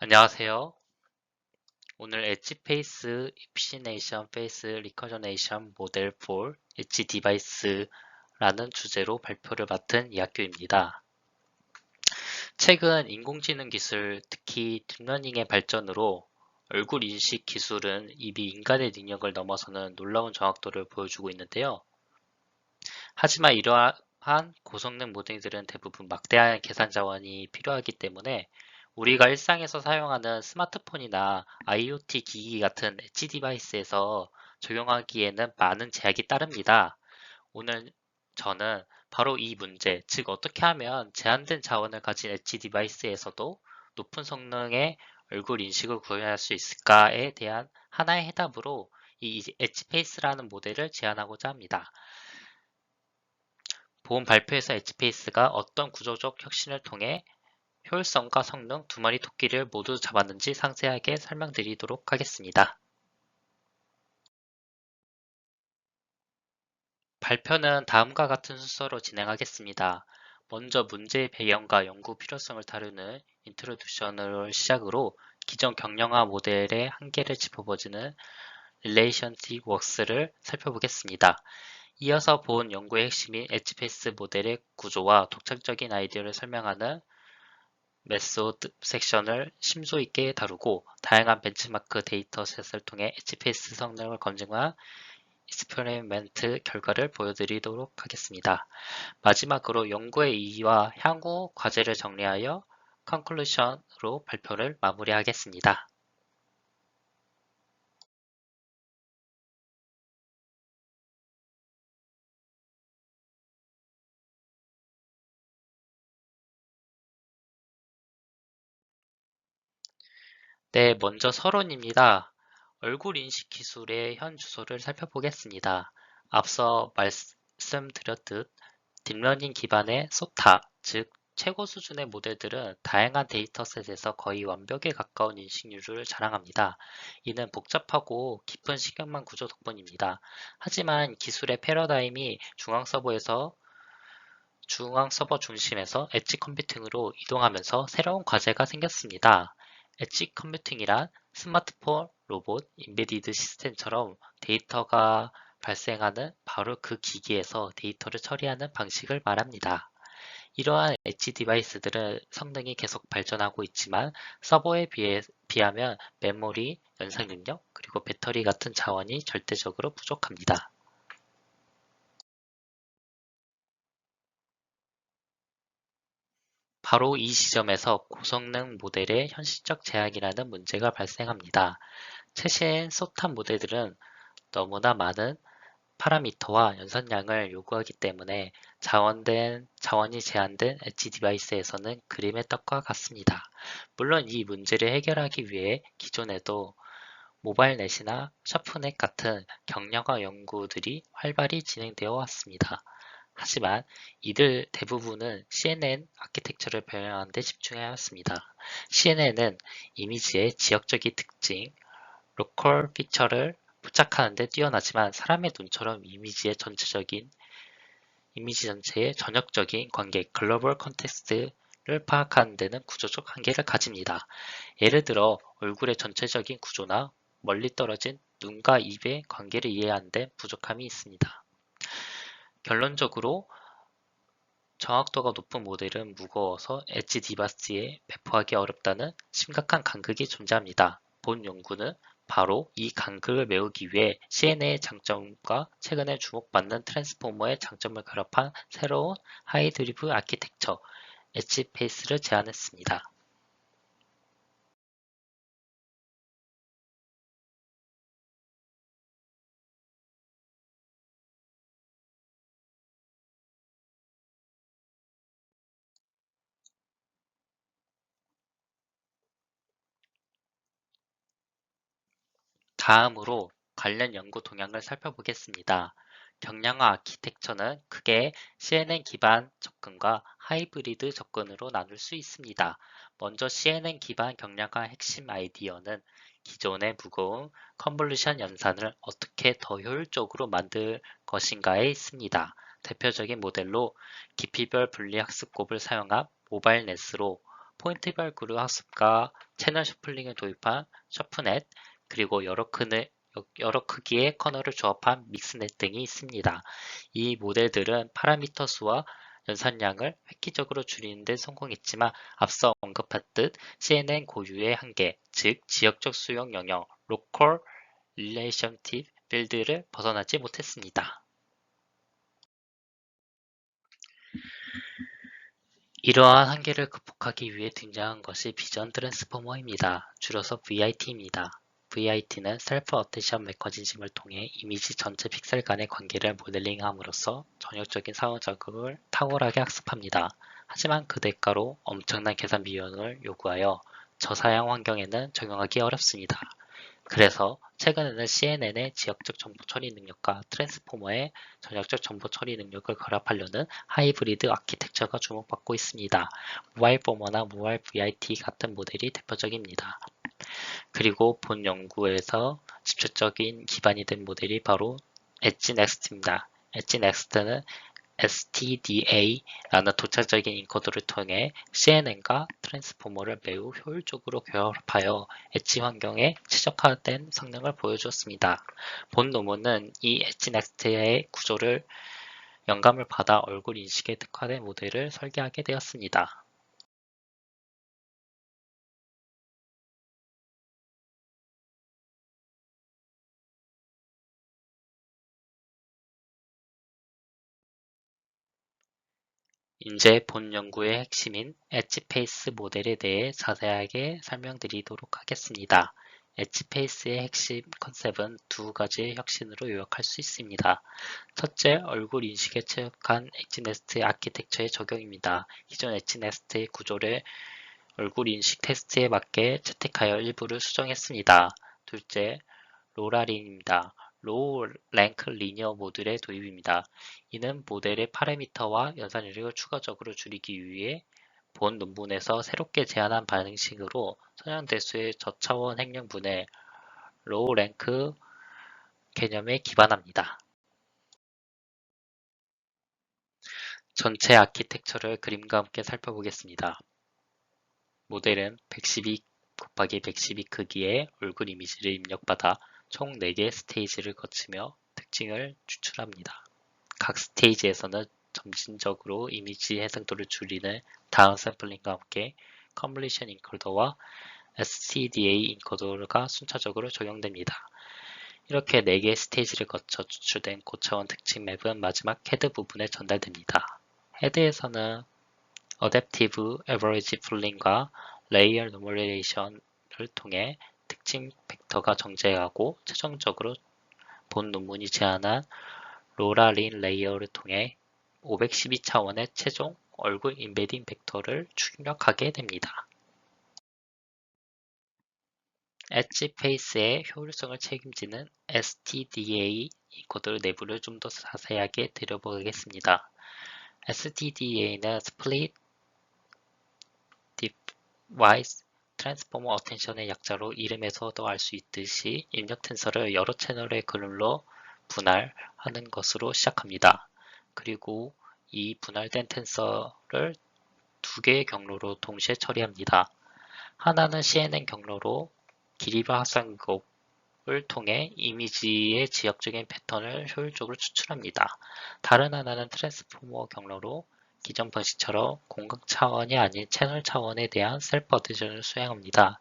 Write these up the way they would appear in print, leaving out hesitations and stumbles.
안녕하세요. 오늘 엣지 페이스 입시네이션 페이스 리커저네이션 모델 for 엣지 디바이스라는 주제로 발표를 맡은 이학규입니다. 최근 인공지능 기술, 특히 딥러닝의 발전으로 얼굴 인식 기술은 이미 인간의 능력을 넘어서는 놀라운 정확도를 보여주고 있는데요. 하지만 이러한 고성능 모델들은 대부분 막대한 계산 자원이 필요하기 때문에 우리가 일상에서 사용하는 스마트폰이나 IoT 기기 같은 엣지 디바이스에서 적용하기에는 많은 제약이 따릅니다. 오늘 저는 바로 이 문제, 즉 어떻게 하면 제한된 자원을 가진 엣지 디바이스에서도 높은 성능의 얼굴 인식을 구현할 수 있을까에 대한 하나의 해답으로 이 엣지페이스라는 모델을 제안하고자 합니다. 본 발표에서 엣지페이스가 어떤 구조적 혁신을 통해 효율성과 성능 두 마리 토끼를 모두 잡았는지 상세하게 설명드리도록 하겠습니다. 발표는 다음과 같은 순서로 진행하겠습니다. 먼저 문제의 배경과 연구 필요성을 다루는 인트로듀셔널 시작으로 기존 경량화 모델의 한계를 짚어보지는 릴레이션십 웍스를 살펴보겠습니다. 이어서 본 연구의 핵심인 엣지페이스 모델의 구조와 독창적인 아이디어를 설명하는 메소드 섹션을 심도 있게 다루고 다양한 벤치마크 데이터셋을 통해 엣지페이스 성능을 검증한 익스페리멘트 결과를 보여드리도록 하겠습니다. 마지막으로 연구의 이의와 향후 과제를 정리하여 컨클루션으로 발표를 마무리하겠습니다. 네, 먼저 서론입니다. 얼굴 인식 기술의 현 주소를 살펴보겠습니다. 앞서 말씀드렸듯 딥러닝 기반의 소타, 즉 최고 수준의 모델들은 다양한 데이터셋에서 거의 완벽에 가까운 인식률을 자랑합니다. 이는 복잡하고 깊은 신경망 구조 덕분입니다. 하지만 기술의 패러다임이 중앙 서버 중심에서 엣지 컴퓨팅으로 이동하면서 새로운 과제가 생겼습니다. 엣지 컴퓨팅이란 스마트폰, 로봇, 인베디드 시스템처럼 데이터가 발생하는 바로 그 기기에서 데이터를 처리하는 방식을 말합니다. 이러한 엣지 디바이스들은 성능이 계속 발전하고 있지만 서버에 비하면 메모리, 연상 능력, 그리고 배터리 같은 자원이 절대적으로 부족합니다. 바로 이 지점에서 고성능 모델의 현실적 제약이라는 문제가 발생합니다. 최신 소탑 모델들은 너무나 많은 파라미터와 연산량을 요구하기 때문에 자원이 제한된 엣지 디바이스에서는 그림의 떡과 같습니다. 물론 이 문제를 해결하기 위해 기존에도 모바일넷이나 샤프넷 같은 경량화 연구들이 활발히 진행되어 왔습니다. 하지만 이들 대부분은 CNN 아키텍처를 변형하는 데 집중하였습니다. CNN은 이미지의 지역적인 특징, 로컬 피처를 포착하는 데 뛰어나지만 사람의 눈처럼 이미지 전체의 전역적인 관계, 글로벌 컨텍스트를 파악하는 데는 구조적 한계를 가집니다. 예를 들어 얼굴의 전체적인 구조나 멀리 떨어진 눈과 입의 관계를 이해하는 데 부족함이 있습니다. 결론적으로 정확도가 높은 모델은 무거워서 엣지 디바이스에 배포하기 어렵다는 심각한 간극이 존재합니다. 본 연구는 바로 이 간극을 메우기 위해 CNN의 장점과 최근에 주목받는 트랜스포머의 장점을 결합한 새로운 하이드리브 아키텍처, 엣지페이스를 제안했습니다. 다음으로 관련 연구 동향을 살펴보겠습니다. 경량화 아키텍처는 크게 CNN 기반 접근과 하이브리드 접근으로 나눌 수 있습니다. 먼저 CNN 기반 경량화 핵심 아이디어는 기존의 무거운 컨볼루션 연산을 어떻게 더 효율적으로 만들 것인가에 있습니다. 대표적인 모델로 깊이별 분리학습곱을 사용한 모바일 넷으로 포인트별 그룹 학습과 채널 셔플링을 도입한 셔프넷, 그리고 여러 크기의 커널을 조합한 믹스넷 등이 있습니다. 이 모델들은 파라미터 수와 연산량을 획기적으로 줄이는 데 성공했지만 앞서 언급했듯 CNN 고유의 한계, 즉 지역적 수용 영역, Local Relationship Field를 벗어나지 못했습니다. 이러한 한계를 극복하기 위해 등장한 것이 비전 트랜스포머입니다. 줄여서 VIT입니다. VIT는 셀프 어텐션 메커니즘을 통해 이미지 전체 픽셀 간의 관계를 모델링함으로써 전역적인 상호 자극을 탁월하게 학습합니다. 하지만 그 대가로 엄청난 계산 비용을 요구하여 저사양 환경에는 적용하기 어렵습니다. 그래서 최근에는 CNN의 지역적 정보 처리 능력과 트랜스포머의 전역적 정보 처리 능력을 결합하려는 하이브리드 아키텍처가 주목받고 있습니다. 무알포머나 무알 VIT 같은 모델이 대표적입니다. 그리고 본 연구에서 집중적인 기반이 된 모델이 바로 엣지넥스트입니다. 엣지넥스트는 STDA라는 독자적인 인코더를 통해 CNN과 트랜스포머를 매우 효율적으로 결합하여 엣지 환경에 최적화된 성능을 보여주었습니다. 본 논문은 이 엣지넥스트의 구조를 영감을 받아 얼굴 인식에 특화된 모델을 설계하게 되었습니다. 이제 본 연구의 핵심인 엣지페이스 모델에 대해 자세하게 설명드리도록 하겠습니다. 엣지페이스의 핵심 컨셉은 두 가지의 혁신으로 요약할 수 있습니다. 첫째, 얼굴 인식에 최적한 엣지네스트 아키텍처의 적용입니다. 기존 엣지네스트의 구조를 얼굴 인식 테스트에 맞게 채택하여 일부를 수정했습니다. 둘째, 로라린입니다. 로우 랭크 리니어 모듈의 도입입니다. 이는 모델의 파라미터와 연산율을 추가적으로 줄이기 위해 본 논문에서 새롭게 제안한 방식으로 선형대수의 저차원 행령분의 로우 랭크 개념에 기반합니다. 전체 아키텍처를 그림과 함께 살펴보겠습니다. 모델은 112 곱하기 112 크기의 얼굴 이미지를 입력받아 총 4개의 스테이지를 거치며 특징을 추출합니다. 각 스테이지에서는 점진적으로 이미지 해상도를 줄이는 다운 샘플링과 함께 컨볼루션 인코더와 STDA 인코더가 순차적으로 적용됩니다. 이렇게 4개의 스테이지를 거쳐 추출된 고차원 특징 맵은 마지막 헤드 부분에 전달됩니다. 헤드에서는 어댑티브 에버리지 풀링과 레이어 노멀레이션을 통해 특징 벡터가 정제하고 최종적으로 본 논문이 제안한 로라린 레이어를 통해 512차원의 최종 얼굴 임베딩 벡터를 출력하게 됩니다. 엣지페이스의 효율성을 책임지는 STDA 인코더 내부를 좀 더 자세하게 들여보겠습니다. STDA는 Split Device Transformer Attention의 약자로 이름에서도 알 수 있듯이 입력 텐서를 여러 채널의 그룹로 분할하는 것으로 시작합니다. 그리고 이 분할된 텐서를 두 개의 경로로 동시에 처리합니다. 하나는 CNN 경로로 길이별 합산곱을 통해 이미지의 지역적인 패턴을 효율적으로 추출합니다. 다른 하나는 트랜스포머 경로로 기존 방식처럼 공각 차원이 아닌 채널 차원에 대한 셀프 어텐션을 수행합니다.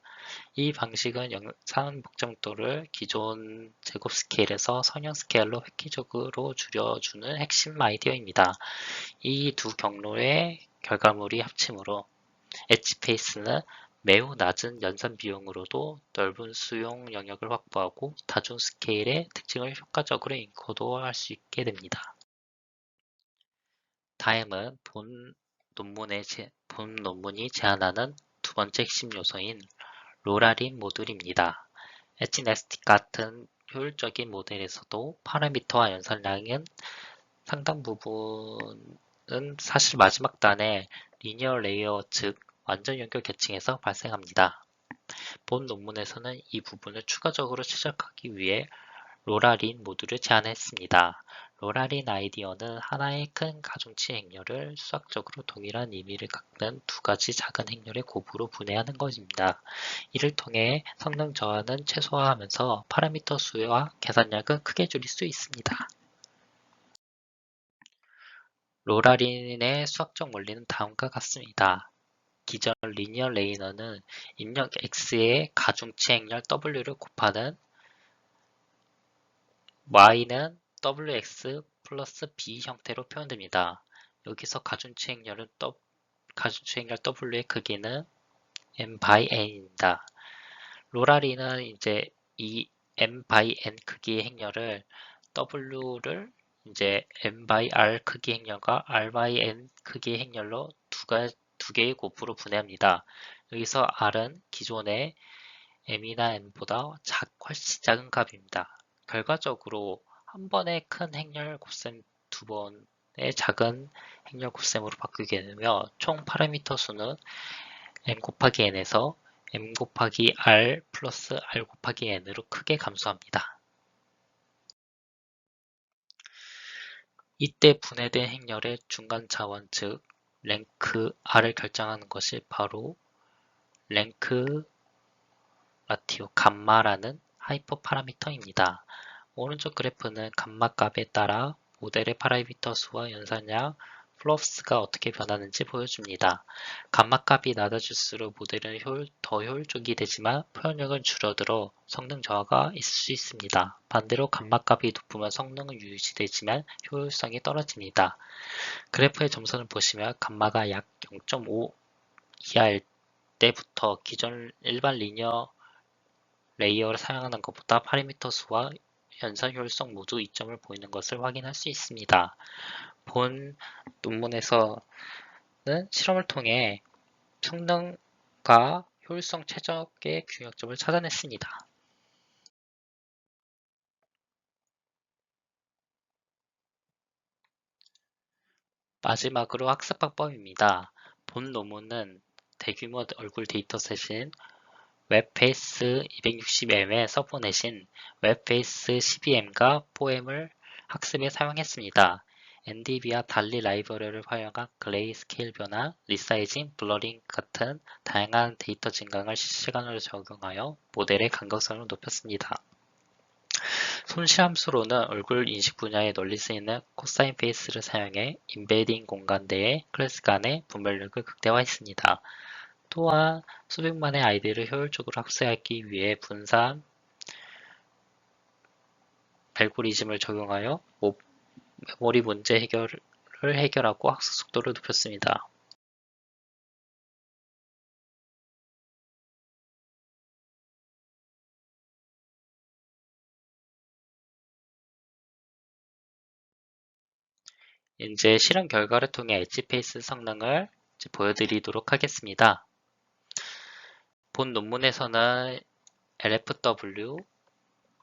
이 방식은 영상 복잡도를 기존 제곱 스케일에서 선형 스케일로 획기적으로 줄여주는 핵심 아이디어입니다. 이 두 경로의 결과물이 합침으로 엣지페이스는 매우 낮은 연산 비용으로도 넓은 수용 영역을 확보하고 다중 스케일의 특징을 효과적으로 인코더할 수 있게 됩니다. 다음은 본 논문이 제안하는 두 번째 핵심 요소인 로라린 모듈입니다. 엣지네스틱 같은 효율적인 모델에서도 파라미터와 연산량은 상당 부분은 사실 마지막 단의 리니어 레이어 즉 완전 연결 계층에서 발생합니다. 본 논문에서는 이 부분을 추가적으로 최적화하기 위해 로라린 모듈을 제안했습니다. 로라린 아이디어는 하나의 큰 가중치 행렬을 수학적으로 동일한 의미를 갖는 두 가지 작은 행렬의 곱으로 분해하는 것입니다. 이를 통해 성능 저하는 최소화하면서 파라미터 수와 계산량은 크게 줄일 수 있습니다. 로라린의 수학적 원리는 다음과 같습니다. 기존 리니어 레이너는 입력 x의 가중치 행렬 w를 곱하는 y는 wx 플러스 b 형태로 표현됩니다. 여기서 가중치 행렬 w의 크기는 m by n입니다. 로라린은 이제 이 m by n 크기의 행렬을 w를 이제 m by r 크기 행렬과 r by n 크기의 행렬로 두 개의 곱으로 분해합니다. 여기서 r은 기존의 m이나 n보다 훨씬 작은 값입니다. 결과적으로 한 번의 큰 행렬 곱셈 두 번의 작은 행렬 곱셈으로 바뀌게 되며 총 파라미터 수는 m 곱하기 n에서 m 곱하기 r 플러스 r 곱하기 n으로 크게 감소합니다. 이때 분해된 행렬의 중간 차원 즉 랭크 r을 결정하는 것이 바로 랭크 라티오 감마라는 하이퍼 파라미터입니다. 오른쪽 그래프는 감마 값에 따라 모델의 파라미터 수와 연산량 플롭스가 어떻게 변하는지 보여줍니다. 감마 값이 낮아질수록 모델은 더 효율적이 되지만 표현력은 줄어들어 성능 저하가 있을 수 있습니다. 반대로 감마 값이 높으면 성능은 유지되지만 효율성이 떨어집니다. 그래프의 점선을 보시면 감마가 약 0.5 이하일 때부터 기존 일반 리니어 레이어를 사용하는 것보다 파라미터 수와 연산 효율성 모두 이점을 보이는 것을 확인할 수 있습니다. 본 논문에서는 실험을 통해 성능과 효율성 최적의 균형점을 찾아냈습니다. 마지막으로 학습 방법입니다. 본 논문은 대규모 얼굴 데이터셋인 웹페이스 260M의 서브넷인 웹페이스 12M과 4M을 학습에 사용했습니다. NDV와 달리 라이브러리를 활용한 그레이스케일 변화, 리사이징, 블러링 같은 다양한 데이터 증강을 실시간으로 적용하여 모델의 간극성을 높였습니다. 손실함수로는 얼굴 인식 분야에 널리 쓰이는 코사인 페이스를 사용해 임베딩 공간 내의 클래스 간의 분별력을 극대화했습니다. 또한 수백만의 아이디를 효율적으로 학습하기 위해 분산 알고리즘을 적용하여 메모리 문제 해결을 해결하고 학습 속도를 높였습니다. 이제 실험 결과를 통해 엣지페이스 성능을 보여드리도록 하겠습니다. 본 논문에서는 LFW,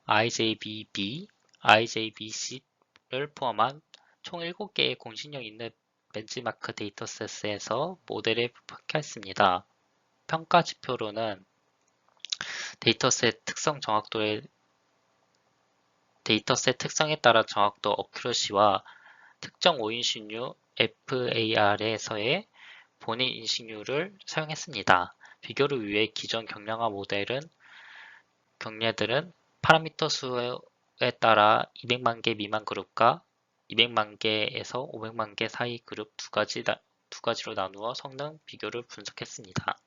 IJBB, IJBC를 포함한 총 7개의 공신력 있는 벤치마크 데이터셋에서 모델을 평가했습니다. 평가 지표로는 데이터셋 특성에 따라 정확도 어큐러시와 특정 오인식류 FAR에서의 본인 인식률을 사용했습니다. 비교를 위해 기존 경례들은 파라미터 수에 따라 200만 개 미만 그룹과 200만 개에서 500만 개 사이 그룹 두 가지로 나누어 성능 비교를 분석했습니다.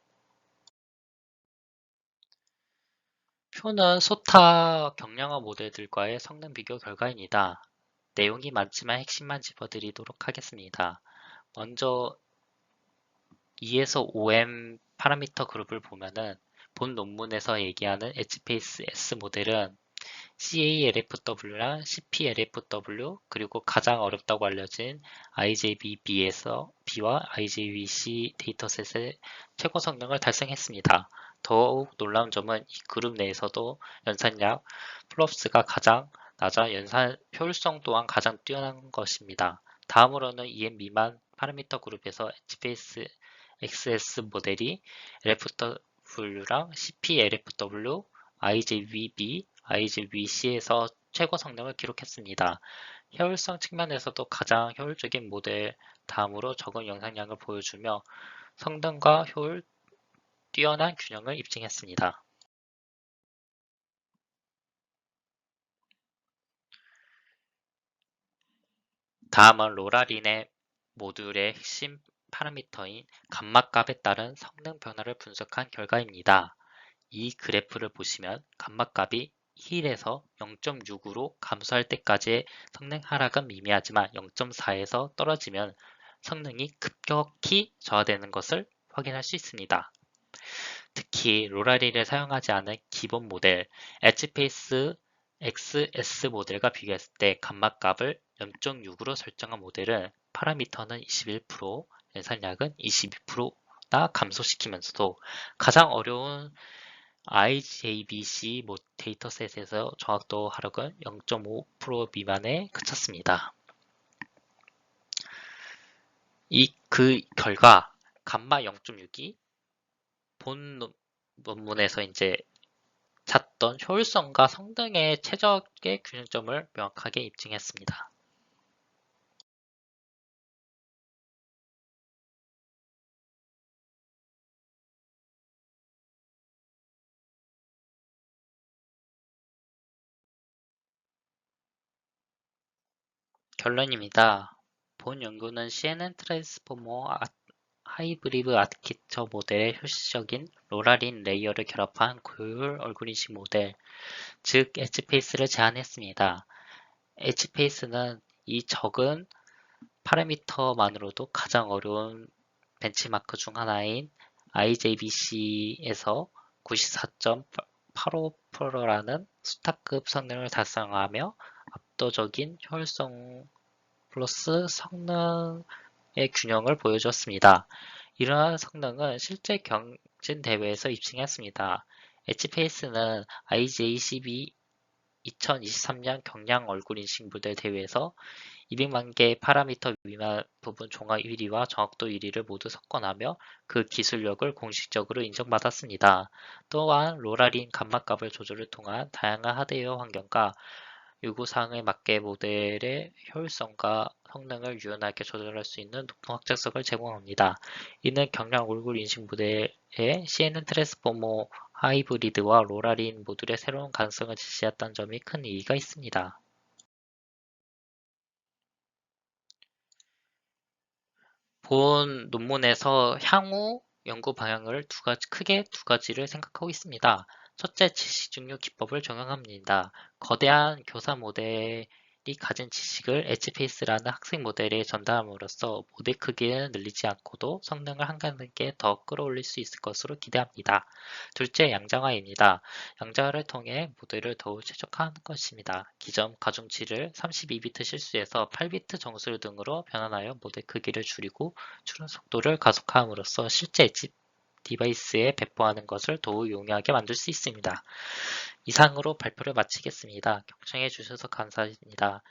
표는 소타 경량화 모델들과의 성능 비교 결과입니다. 내용이 많지만 핵심만 짚어드리도록 하겠습니다. 먼저 2에서 5M 파라미터 그룹을 보면은 본 논문에서 얘기하는 엣지페이스 S 모델은 CALFW랑 CPLFW 그리고 가장 어렵다고 알려진 IJBB와 IJBC 데이터셋의 최고 성능을 달성했습니다. 더욱 놀라운 점은 이 그룹 내에서도 연산량 플롭스가 가장 낮아 연산 효율성 또한 가장 뛰어난 것입니다. 다음으로는 EM 미만 파라미터 그룹에서 엣지페이스 XS 모델이 LFW랑 CPLFW, IJVB, IJVC에서 최고 성능을 기록했습니다. 효율성 측면에서도 가장 효율적인 모델 다음으로 적은 영상량을 보여주며 성능과 효율 뛰어난 균형을 입증했습니다. 다음은 로라린의 모듈의 핵심 파라미터인 감마값에 따른 성능 변화를 분석한 결과입니다. 이 그래프를 보시면 감마값이 1에서 0.6으로 감소할 때까지의 성능 하락은 미미하지만 0.4에서 떨어지면 성능이 급격히 저하되는 것을 확인할 수 있습니다. 특히 로라리를 사용하지 않은 기본 모델 엣지페이스 XS 모델과 비교했을 때 감마값을 0.6으로 설정한 모델은 파라미터는 21%, 연산량은 22%나 감소시키면서도 가장 어려운 IJBC 데이터셋에서 정확도 하락은 0.5% 미만에 그쳤습니다. 그 결과 감마 0.6이 본 논문에서 이제 찾던 효율성과 성능의 최적의 균형점을 명확하게 입증했습니다. 결론입니다. 본 연구는 CNN 트랜스포머 하이브리드 아키텍처 모델의 효시적인 로라린 레이어를 결합한 고효율 얼굴 인식 모델, 즉 엣지페이스를 제안했습니다. 엣지페이스는 이 적은 파라미터만으로도 가장 어려운 벤치마크 중 하나인 IJBC에서 94.85%라는 스타급 성능을 달성하며 압도적인 효율성 플러스 성능의 균형을 보여주었습니다. 이러한 성능은 실제 경진 대회에서 입증했습니다. 엣지페이스는 IJCB 2023년 경량 얼굴 인식 모델 대회에서 200만 개의 파라미터 미만 부분 종합 1위와 정확도 1위를 모두 석권하며 그 기술력을 공식적으로 인정받았습니다. 또한 로라린 감마값을 조절을 통한 다양한 하드웨어 환경과 요구사항에 맞게 모델의 효율성과 성능을 유연하게 조절할 수 있는 높은 확장성을 제공합니다. 이는 경량 얼굴 인식 모델의 CNN 트랜스포머 하이브리드와 로라린 모듈의 새로운 가능성을 제시했다는 점이 큰 의의가 있습니다. 본 논문에서 향후 연구 방향을 크게 두 가지를 생각하고 있습니다. 첫째, 지식 증류 기법을 적용합니다. 거대한 교사 모델이 가진 지식을 엣지페이스라는 학생 모델에 전달함으로써 모델 크기는 늘리지 않고도 성능을 한 단계 더 끌어올릴 수 있을 것으로 기대합니다. 둘째, 양장화입니다. 양장화를 통해 모델을 더욱 최적화하는 것입니다. 기존 가중치를 32비트 실수에서 8비트 정수 등으로 변환하여 모델 크기를 줄이고 추론 속도를 가속화함으로써 실제 엣지 디바이스에 배포하는 것을 더욱 용이하게 만들 수 있습니다. 이상으로 발표를 마치겠습니다. 경청해 주셔서 감사합니다.